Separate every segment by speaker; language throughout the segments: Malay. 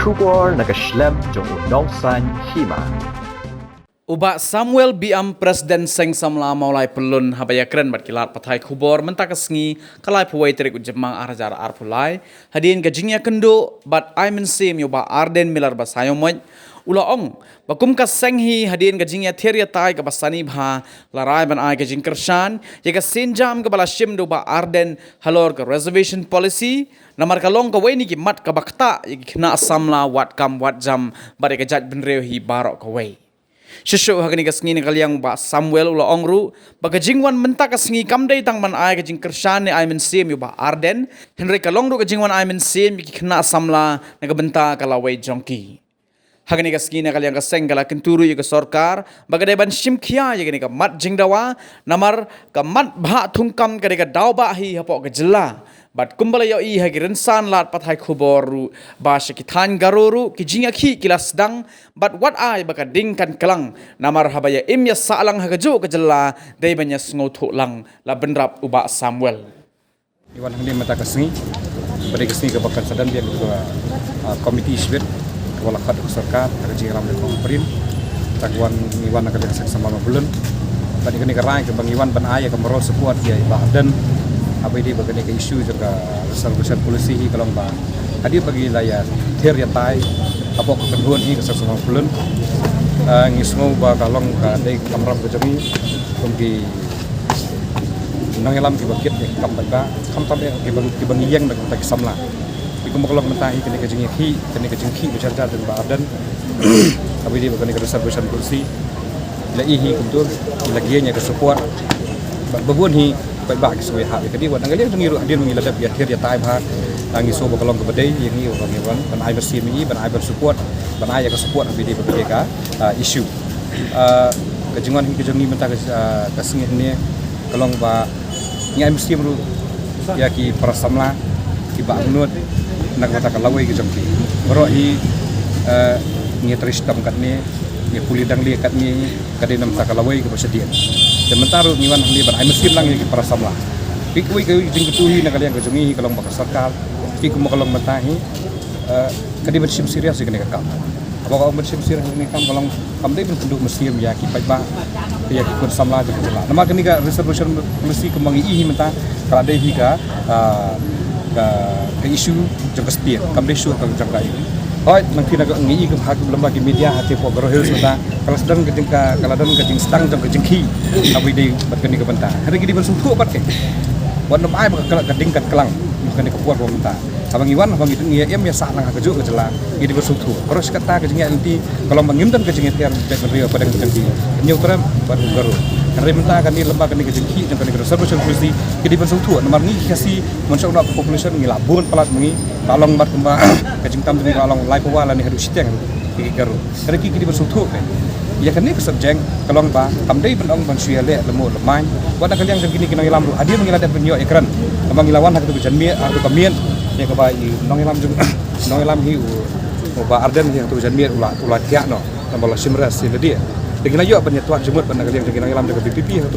Speaker 1: Kubor nakaslem jong unongsan hima.
Speaker 2: Uba Samuel biam Presiden Seng Samla maulai pelun habaya keren bat kilat patai kubor mentakasngi kalai puai terik ujemang arjar arpulai hadin gajingnya kendo bat Aimen Sim yoba Arden Miller basayomoj ulaong bakum ka senghi hadin gajingnya theria tai ka basani bha larai ban ai gajing kershan yaga senjam ka bala shim do ba Arden halor ka reservation policy namar kalong ka wei ni ki mat ka bakta yagi kena samla wat kam wat jam bare ka jat benreu hi barok ka wei Shushu hagani kasngi ni kaliang ba Samuel ula ongru baga jingwan menta kasngi kamdai tang man ai gajing kershan ni Aimen Sim yu ba Arden Henry kalong ru gajingwan Aimen Sim ki kena samla naga benta kalawai jongki hagani kasngi ni kaliang kaseng kala kenturu yu ka sorkar baga deban shimkhia yu gani ka mat jingdawa namar ka mat bha thungkam ka ka dawba hi hapok ka jilla bat kumbala yo i hagi rensan lat pathai khuboru ba shikithan garoru ki jinga khi kilas dang bat wat ai baka dingkan kelang namar habaya imya salang hagajo ka jella dei banya sngotu lang la benrap uba Samuel
Speaker 3: Iwan handi mata kasngi beri kasngi ke bakan sadan dia ketua komiti isbet kepala khat sarkar kerja ram de komprin takwan Iwan akan desak sama bulan tadi kini kerai ke bang Iwan ban aya ke merol support dia bahdan apa ini bagai ke isu juga resolusi polisi kalau bah hadir bagi layar ter ya tai apa kekenduan ini kesak sama bulan ngisngo ba kalong ka dei kamram ke jami kumki nangelam ki bakit ya kam taka kam tabe ki bang yang dak tak samla ikum kalong mentahi kene ke jingi khi kene ke jingki bicara dan ba adan apa ini bagai ke resolusi polisi la ihi kuntur laginya ke support babuan hi baik bagi sesuai hak jadi buat anggali ngiru dia mengiladap biar dia tai bah tangi so bakalong ke bedai yang ni orang Iwan ban ai bersih ni ban ai bersupport ban ai ke support bidi bagi ka isu kejungan kejungi mentah ke singit ni kalong ba ngai mesti meru ya ki prasamla ki ba nut nak mata kalawai ke jongki bro hi ngi tristam kat ni ni puli dang li kat ni kadin mata kalawai ke bersedia sementara Iwan handi ban ai mesti lang ki prasamla pikui ke ding ketuhi nak kalian kejungi kalong bakal sarkar piku makalong matahi kadi bersim serius kene ka kam apa kau bersim serius ni kam kalong kam dei ben penduk mesti ya ki pai ba ya ki kun samla je kala nama kini ka resolution polisi kemangi ihi menta kala dei hi ka isu jang kestia kam dei sur ka jang kai oi nang kina ka ngi ke hak lemba ki media hati po gorohil menta kala sedang kejing ka kala dan kejing stang jang kejing ki abi dei bat kini ka benta hari gidi bersumpu bat ke wan ai ba keding kat kelang bukan dikepuat pemerintah. Abang Iwan, abang itu ngia em ya salah kejuk kejelah. Ini bersuatu. Terus kata kejengnya nanti kalau mengimtan kejengnya tiar berio pada kejengki. Nyau terang baru baru. Karena mentah kan ini lembaga ni kejengki dan kan resolusi polisi. Jadi bersuatu. Nomor ni kasih manusia nak populasi ngilabun pelat mengi. Kalong bar kembang kejeng tam ni kalong lai pewala ni harus siteng. Kiki garu. Karena kiki bersuatu kan. Ya kan ni kesebjeng kalong ba kamdai pendong ban suya le lemu lemai buat nak kalian gini kena ilam hadir mengilat penyo ekran amang ilawan hak tu janmie hak tu kamien ya ka ba nong ilam juga nong ilam hi ba Arden yang tu janmie ulah tiak no tambah simras ni dia dengan ayo ban tuan jemut ban kalian kena ilam dengan PPP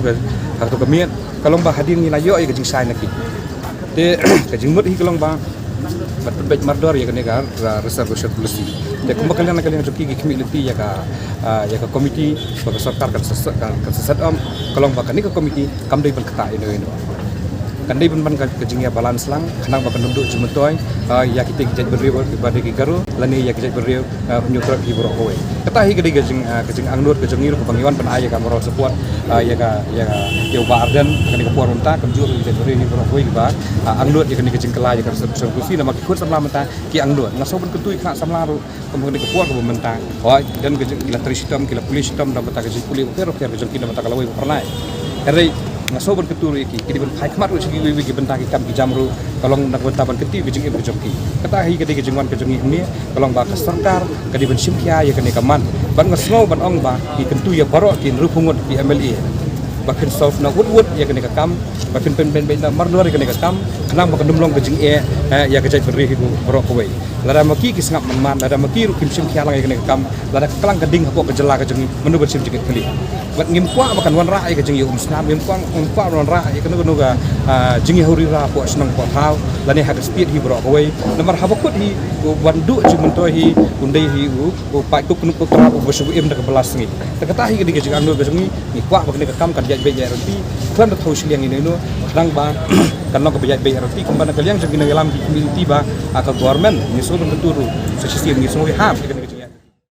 Speaker 3: hak tu kamien kalong ba hadir ni ayo ke jing sai nakki te ke jemut hi kalong ba bat mardor ya kene ka resolusi polisi de kembalian kalian joki ki committee ya ka komiti bagi sarkar kan sesat kalong ba kani ka komiti kamdai ban kata ini kandai ban kejingnya balance lang kanang ba penduduk jumetoy ya kita kijat beriu kepada ki garu lani ya kijat beriu penyutra ki boro kowe kata hi gede kejing angnur kejingir ko bangiwan pan aya ka moral support ya ba Arden kani ka puar unta kamjur kijat beriu ni boro kowe ba angnur ya kani kejing kala ya ka solusi nama ki khut samla menta ki angnur ngaso ban ketui kena samla ru kemudian ka puar ko menta dan kejing ila tristam kila polis sistem dan meta kejing puli pero kejing kina meta kalawai pernah hari ngaso ban keturu iki kidi ban phai khmat ru sigi wi benta ki kam ki jamru kalong nak benta ban keti kejing ibu jongki kata hi kedi kejingwan kejing ni kalong ba sarkar kedi ban simkhia ya kene kaman ban ngasno ban ong ba ki kentu ya barok ki rupungut ki MLA bakin solve na wood ya kene kam bakin pen marduar kene kam kenang ba kendumlong kejing ya kejai beri hi barok kowe lada maki ki sangap man lada maki ru kim sim khia lang ke kam lada klang kading hapo ke jela ke jengi menu bersim jeket kali bat ngim kwa makan wan ra ke jengi snam ngim kwa wan ra ke nu ga jengi huri ra po senang po thau lani ha speed hi bro koi nomor habakut hi wan du jumun to hi undai hi u pai ku kunu tra u besu im dak belas ngi takata hi ke jengi anu ke jengi ni kwa makan ke kam kan jai be ya roti klan da thau siliang ini nu dang ba kan no ke be ya roti kembana kalian jengi ngelam di community ba atau government ni so bentur sesi ngi so ha